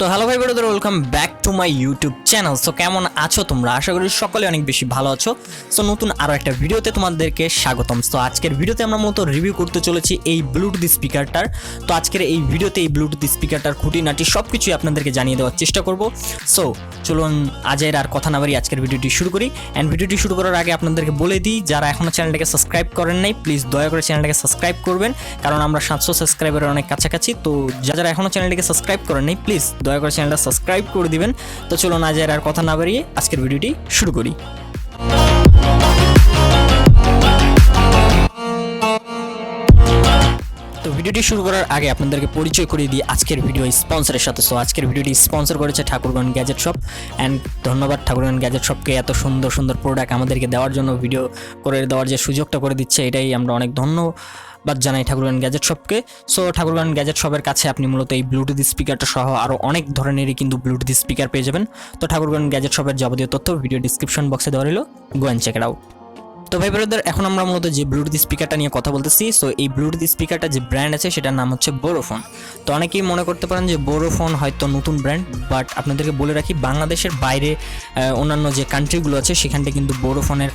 তো হ্যালো ভাই brother, welcome back to my YouTube channel. So কেমন আছো তোমরা? আশা করি সকলে অনেক বেশি ভালো আছো। সো নতুন আরও একটা ভিডিওতে তোমাদেরকে স্বাগতম। তো আজকের ভিডিওতে আমরা মূলত রিভিউ করতে চলেছি এই ব্লুটুথ স্পিকারটার। তো আজকের এই ভিডিওতে এই ব্লুটুথ স্পিকারটার খুঁটিনাটি সব কিছুই আপনাদেরকে জানিয়ে দেওয়ার চেষ্টা করব। সো চলুন আজের আর কথা না বাড়ি আজকের ভিডিওটি শুরু করি। অ্যান্ড ভিডিওটি শুরু করার আগে আপনাদেরকে বলে দিই, যারা এখনও চ্যানেলটাকে সাবস্ক্রাইব করেন নাই প্লিজ দয়া করে চ্যানেলটাকে সাবস্ক্রাইব করবেন, কারণ আমরা 700 সাবস্ক্রাইবারের অনেক কাছাকাছি। তো যারা এখনও চ্যানেলটিকে সাবস্ক্রাইব করেন নাই প্লিজ দয়া করে চ্যানেলটা সাবস্ক্রাইব করে দিবেন। তো চলুন আজের আর কথা না বাড়িয়ে আজকের ভিডিওটি শুরু করি। তো ভিডিওটি শুরু করার আগে আপনাদেরকে পরিচয় করিয়ে দিই আজকের ভিডিও স্পন্সরের সাথে। সো আজকের ভিডিওটি স্পন্সর করেছে ঠাকুরগাঁও গ্যাজেট শপ। অ্যান্ড ধন্যবাদ ঠাকুরগাঁও গ্যাজেট শপকে এত সুন্দর সুন্দর প্রোডাক্ট আমাদেরকে দেওয়ার জন্য, ভিডিও করে দেওয়ার যে সুযোগটা করে দিচ্ছে, এটাই আমরা অনেক ধন্যবাদ জানাই ঠাকুরগাঁও গ্যাজেট শপকে। সো ঠাকুরগাঁও গ্যাজেট শপের কাছে আপনি মূলত এই ব্লুটুথ স্পিকারটা সহ আরও অনেক ধরনেরই কিন্তু ব্লুটুথ স্পিকার পেয়ে যাবেন। তো ঠাকুরগাঁও গ্যাজেট শপের যাবতীয় তথ্য ভিডিও ডিসক্রিপশন বক্সে দেওয়া রইল, go and check it out. তো ভাই ব্রাদার, এখন আমরা মূলত যে ব্লুটুথ স্পিকারটা নিয়ে কথা বলতেছি, সো এই ব্লুটুথ স্পিকারটা যে ব্র্যান্ড আছে সেটার নাম হচ্ছে BoroFone। তো অনেকেই মনে করতে পারেন যে BoroFone হয়তো নতুন ব্র্যান্ড, বাট আপনাদেরকে বলে রাখি বাংলাদেশের বাইরে অন্যান্য যে কান্ট্রিগুলো আছে সেখানটা কিন্তু BoroFone'ের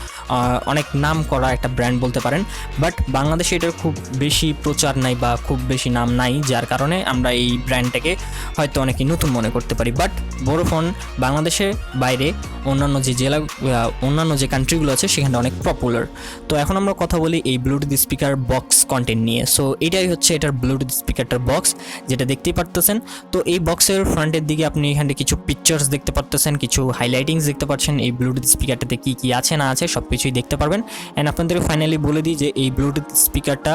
অনেক নাম করা একটা ব্র্যান্ড বলতে পারেন। বাট বাংলাদেশে এটার খুব বেশি প্রচার নাই বা খুব বেশি নাম নাই, যার কারণে আমরা এই ব্র্যান্ডটাকে হয়তো অনেকেই নতুন মনে করতে পারি। বাট BoroFone বাংলাদেশের বাইরে অন্যান্য যে কান্ট্রিগুলো আছে সেখানটা অনেক পপুলার। তো এখন আমরা কথা বলি এই ব্লুটুথ স্পিকার বক্স কন্টেন্ট নিয়ে। সো এটাই হচ্ছে এটার ব্লুটুথ স্পিকারটার বক্স, যেটা দেখতেই পারতেছেন। তো এই বক্সের ফ্রন্টের দিকে আপনি এখানে কিছু পিকচার্স দেখতে পারতেছেন, কিছু হাইলাইটিংস দেখতে পাচ্ছেন। এই ব্লুটুথ স্পিকারটাতে কী কী আছে না আছে সব কিছুই দেখতে পারবেন। অ্যান্ড আপনাদেরকে ফাইনালি বলে দিই যে এই ব্লুটুথ স্পিকারটা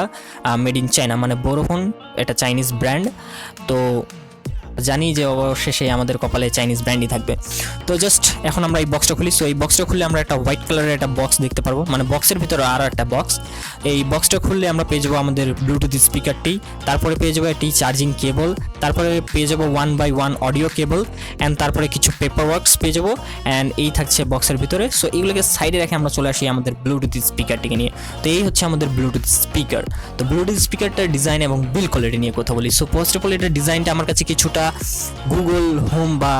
মেড ইন চায়না, মানে BoroFone এটা চাইনিজ ব্র্যান্ড। তো জানি যে অবশেষে আমাদের কপালে চাইনিজ ব্র্যান্ডই থাকবে। তো জাস্ট এখন আমরা এই বক্সটা খুলি। সো এই বক্সটা খুললে আমরা একটা হোয়াইট কালারের একটা বক্স দেখতে পারবো, মানে বক্সের ভিতরে আরও একটা বক্স। এই বক্সটা খুললে আমরা পেয়ে যাবো আমাদের ব্লুটুথ স্পিকারটি, তারপরে পেয়ে যাবো একটি চার্জিং কেবল, তারপরে পেয়ে যাবো 1x1 অডিও কেবল, অ্যান্ড তারপরে কিছু পেপার ওয়ার্কস পেয়ে যাবো। অ্যান্ড এই থাকছে বক্সের ভিতরে। সো এইগুলোকে সাইডে রেখে আমরা চলে আসি আমাদের ব্লুটুথ স্পিকারটিকে নিয়ে। তো এই হচ্ছে আমাদের ব্লুটুথ স্পিকার। তো ব্লুটুথ স্পিকারটার ডিজাইন এবং বিল কোয়ালিটি নিয়ে কথা বলি। সো ফার্স্ট অফ অল এটার ডিজাইনটা আমার কাছে কিছুটা গুগল হোম বা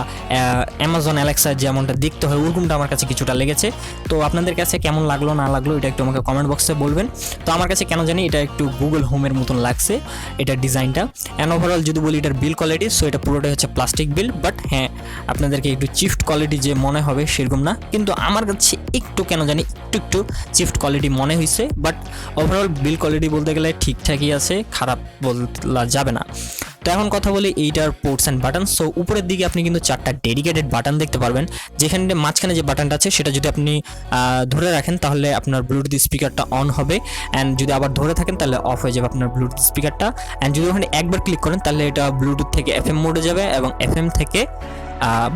অ্যামাজন অ্যালেক্সা যেমনটা দেখতে হয় ওরকমটা আমার কাছে কিছুটা লেগেছে। তো আপনাদের কাছে কেমন লাগলো না লাগলো এটা একটু আমাকে কমেন্ট বক্সে বলবেন। তো আমার কাছে কেন জানি এটা একটু গুগল হোমের মতন লাগছে এটার ডিজাইনটা। অ্যান্ড ওভারঅল যদি বলি এটার বিল কোয়ালিটি, সো এটা পুরোটাই হচ্ছে প্লাস্টিক বিল। বাট হ্যাঁ, আপনাদেরকে একটু চিফট কোয়ালিটি যে মনে হবে সেরকম না, কিন্তু আমার কাছে একটু কেন জানি একটু চিফট কোয়ালিটি মনে হয়েছে। বাট ওভারঅল বিল কোয়ালিটি বলতে গেলে ঠিকঠাকই আছে, খারাপ বলা যাবে না। তো এখন কথা বলি এইটার পোর্টস অ্যান্ড বাটন। সো উপরের দিকে আপনি কিন্তু 4টা ডেডিকেটেড বাটন দেখতে পারবেন, যেখানে মাঝখানে যে বাটনটা আছে সেটা যদি আপনি ধরে রাখেন তাহলে আপনার ব্লুটুথ স্পিকারটা অন হবে, অ্যান্ড যদি আবার ধরে থাকেন তাহলে অফ হয়ে যাবে আপনার ব্লুটুথ স্পিকারটা। অ্যান্ড যদি ওখানে একবার ক্লিক করেন তাহলে এটা ব্লুটুথ থেকে FM মোডে যাবে এবং FM থেকে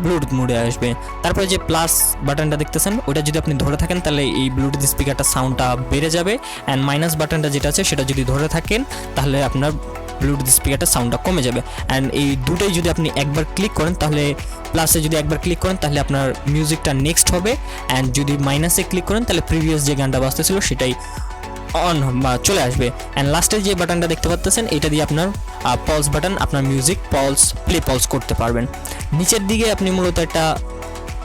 ব্লুটুথ মোডে আসবে। তারপরে যে প্লাস বাটনটা দেখতেছেন ওটা যদি আপনি ধরে থাকেন তাহলে এই ব্লুটুথ স্পিকারটা সাউন্ডটা বেড়ে যাবে, অ্যান্ড মাইনাস বাটনটা যেটা আছে সেটা যদি ধরে থাকেন তাহলে আপনার ব্লুটুথ স্পিকারটা সাউন্ডটা কমে যাবে। অ্যান্ড এই দুটোই যদি আপনি একবার ক্লিক করেন তাহলে প্লাসে যদি একবার ক্লিক করেন তাহলে আপনার মিউজিকটা নেক্সট হবে, অ্যান্ড যদি মাইনাসে ক্লিক করেন তাহলে প্রিভিয়াস যে গানটা বাজতেছিল সেটাই অন বা চলে আসবে। অ্যান্ড লাস্টে যে বাটনটা দেখতে পাচ্ছেন এটা দিয়ে আপনার পলস বাটন, আপনার মিউজিক পলস করতে পারবেন। নিচের দিকে আপনি মূলত একটা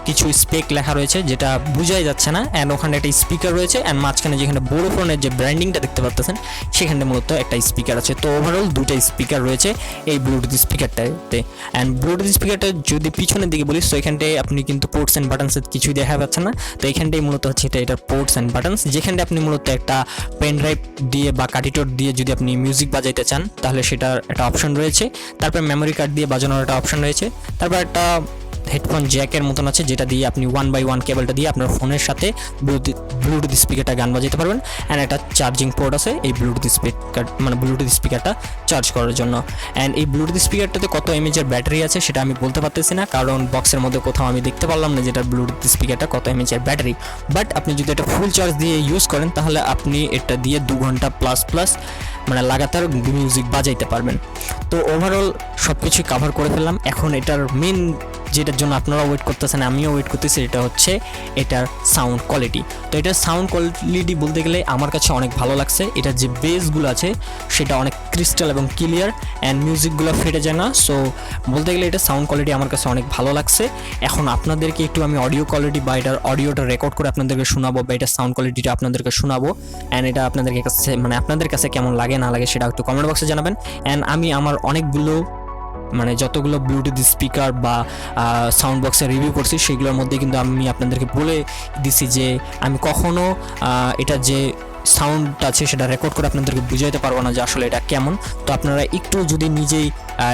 কিছু স্পেক লেখা রয়েছে যেটা বোঝাই যাচ্ছে না, অ্যান্ড ওখানে একটা স্পিকার রয়েছে, অ্যান্ড মাঝখানে যেখানে BoroFone'ের যে ব্র্যান্ডিংটা দেখতে পাচ্ছেন সেখানে মূলত একটা স্পিকার আছে। তো ওভারঅল দুইটা স্পিকার রয়েছে এই ব্লুটুথ স্পিকারটাতে। অ্যান্ড ব্লুটুথ স্পিকারটা যদি পিছনের দিকে বলি, সো এখানটায় আপনি কিন্তু পোর্টস অ্যান্ড বাটনস কিছুই দেখা যাচ্ছে না। তো এখানটাই মূলত হচ্ছে এটার পোর্টস অ্যান্ড বাটনস, যেখানটা আপনি মূলত একটা পেন ড্রাইভ দিয়ে বা কাটিটোর দিয়ে যদি আপনি মিউজিক বাজাইতে চান তাহলে সেটার একটা অপশন রয়েছে। তারপর মেমোরি কার্ড দিয়ে বাজানোর একটা অপশন রয়েছে। তারপর একটা হেডফোন জ্যাকের মতন আছে যেটা দিয়ে আপনি 1x1 কেবলটা দিয়ে আপনার ফোনের সাথে ব্লুটুথ স্পিকারটা গান বাজাতে পারবেন। অ্যান্ড একটা চার্জিং পোর্ট আছে এই ব্লুটুথ স্পিকারটা চার্জ করার জন্য। অ্যান্ড এই ব্লুটুথ স্পিকারটাতে কত এমএচের ব্যাটারি আছে সেটা আমি বলতে পারতেছি না, কারণ বক্সের মধ্যে কোথাও আমি দেখতে পারলাম না যেটা ব্লুটুথ স্পিকারটা কত এমএচের ব্যাটারি। বাট আপনি যদি এটা ফুল চার্জ দিয়ে ইউজ করেন তাহলে আপনি এটা দিয়ে 2 ঘন্টা প্লাস মানে লাগাতার মিউজিক বাজাইতে পারবেন। তো ওভারঅল সব কিছুই কাভার করে ফেললাম। এখন এটার মেন যেটার জন্য আপনারা ওয়েট করতেছেন, আমিও ওয়েট করতেছি, এটা হচ্ছে এটার সাউন্ড কোয়ালিটি। তো এটার সাউন্ড কোয়ালিটি বলতে গেলে আমার কাছে অনেক ভালো লাগছে। এটার যে বেসগুলো আছে সেটা অনেক ক্রিস্টাল এবং ক্লিয়ার, অ্যান্ড মিউজিকগুলো ফেটে যায় না। সো বলতে গেলে এটা সাউন্ড কোয়ালিটি আমার কাছে অনেক ভালো লাগছে। এখন আপনাদেরকে একটু আমি অডিও কোয়ালিটি বা এটার অডিওটা রেকর্ড করে আপনাদেরকে শোনাবো, বা এটার সাউন্ড কোয়ালিটিটা আপনাদেরকে শোনাবো, অ্যান্ড এটা আপনাদেরকে কাছে মানে আপনাদের কাছে কেমন লাগে না লাগে সেটা একটু কমেন্ট বক্সে জানাবেন। অ্যান্ড আমি আমার অনেকগুলো মানে যতগুলো ব্লুটুথ স্পিকার বা সাউন্ড বক্সের রিভিউ করছি সেগুলোর মধ্যে কিন্তু আমি আপনাদেরকে বলে দিছি যে আমি কখনো এটা যে সাউন্ড আছে সেটা রেকর্ড করে আপনাদেরকে বুঝাইতে পারবো না যে আসলে এটা কেমন। তো আপনারা একটু যদি নিজেই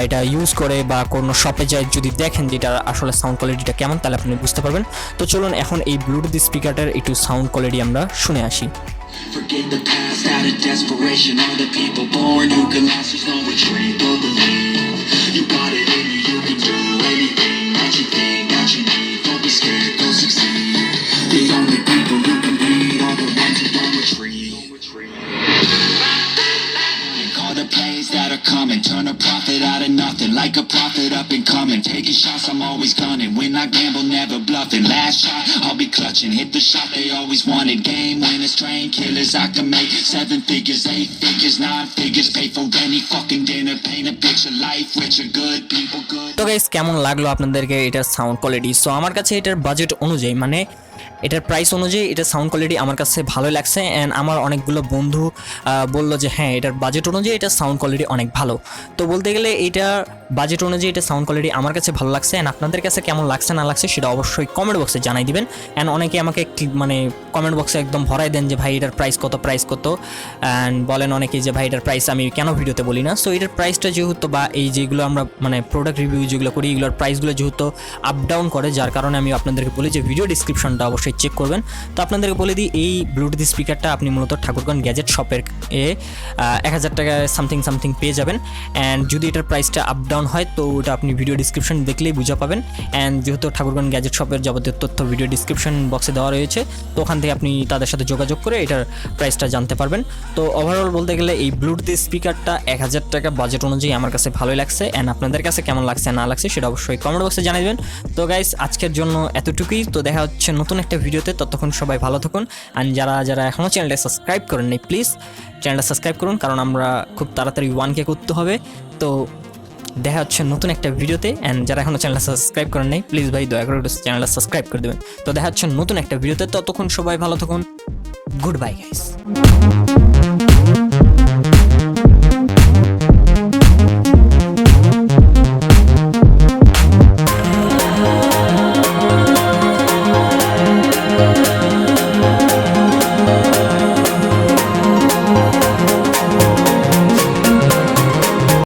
এটা ইউজ করে বা কোনো শপে যায় যদি দেখেন যে এটা আসলে সাউন্ড কোয়ালিটিটা কেমন, তাহলে আপনি বুঝতে পারবেন। তো চলুন এখন এই ব্লুটুথ স্পিকারটার একটু সাউন্ড কোয়ালিটি আমরা শুনে আসি। Forget the past out of desperation. All the people born who can last, there's no retreat. But believe you got it in you. You can do anything that you think that you need. Don't be scared, go succeed. The only people who can lead are the ones who don't retreat. Call the plays that are coming. Turn a profit out of nothing, like a prophet up and coming. Taking shots, I'm always gunning. When I gamble, never bluffing. Last shot, I'll be clutching. Hit the shot they always wanted. Game winners, train killers. I can make 7 figures, 8 figures, 9 figures. Pay for any fucking dinner. Paint a picture, life richer, good people, good. তো guys, কেমন লাগলো আপনাদেরকে এটার sound quality? So আমার কাছে এটার budget অনুযায়ী মানে এটার প্রাইস অনুযায়ী এটার সাউন্ড কোয়ালিটি আমার কাছে ভালোই লাগছে। অ্যান্ড আমার অনেকগুলো বন্ধু বললো যে হ্যাঁ এটার বাজেট অনুযায়ী এটার সাউন্ড কোয়ালিটি অনেক ভালো। তো বলতে গেলে এটার বাজেট অনুযায়ী এটার সাউন্ড কোয়ালিটি আমার কাছে ভালো লাগছে। অ্যান্ড আপনাদের কাছে কেমন লাগছে না লাগছে সেটা অবশ্যই কমেন্ট বক্সে জানাই দিবেন। অ্যান্ড অনেকে আমাকে মানে কমেন্ট বক্সে একদম ভরাই দেন যে ভাই এটার প্রাইস কত অ্যান্ড বলেন অনেকে যে ভাই এটার প্রাইস আমি কেন ভিডিওতে বলি না। সো এটার প্রাইসটা যেহেতু বা এই যেগুলো আমরা মানে প্রোডাক্ট রিভিউ যেগুলো করি এগুলোর প্রাইসগুলো যেহেতু আপ ডাউন করে, যার কারণে আমি আপনাদেরকে বলি যে ভিডিও ডিসক্রিপশনটা অবশ্যই চেক করবেন। তো আপনাদেরকে বলে দিই এই ব্লুটুথ স্পিকারটা আপনি মূলত ঠাকুরগাঁও গ্যাজেট শপের 1000 টাকায় সামথিং পেয়ে যাবেন। অ্যান্ড যদি এটার প্রাইসটা আপ ডাউন হয় তো ওটা আপনি ভিডিও ডিসক্রিপশন দেখলেই বুঝা পাবেন। অ্যান্ড যেহেতু ঠাকুরগাঁও গ্যাজেট শপের যাবতীয় তথ্য ভিডিও ডিসক্রিপশন বক্সে দেওয়া রয়েছে, তো ওখান থেকে আপনি তাদের সাথে যোগাযোগ করে এটার প্রাইসটা জানতে পারবেন। তো ওভারঅল বলতে গেলে এই ব্লুটুথ স্পিকারটা 1000 টাকা বাজেট অনুযায়ী আমার কাছে ভালোই লাগছে। অ্যান্ড আপনাদের কাছে কেমন লাগছে না লাগছে সেটা অবশ্যই কমেন্ট বক্সে জানাবেন। তো গাইস, আজকের জন্য এতটুকুই। তো দেখা হচ্ছে নতুন একটা ভিডিওতে, ততক্ষণ সবাই ভালো থাকুন। আর যারা এখনও চ্যানেলটা সাবস্ক্রাইব করেন নাই প্লিজ চ্যানেলটা সাবস্ক্রাইব করুন, কারণ আমরা খুব তাড়াতাড়ি 1K করতে হবে। তো দেখা হচ্ছে নতুন একটা ভিডিওতে। অ্যান্ড যারা এখনও চ্যানেলটা সাবস্ক্রাইব করেন নাই প্লিজ ভাই দয়া করে চ্যানেলটা সাবস্ক্রাইব করে দেবেন। তো দেখা হচ্ছে নতুন একটা ভিডিওতে, ততক্ষণ সবাই ভালো থাকুন। Good bye guys.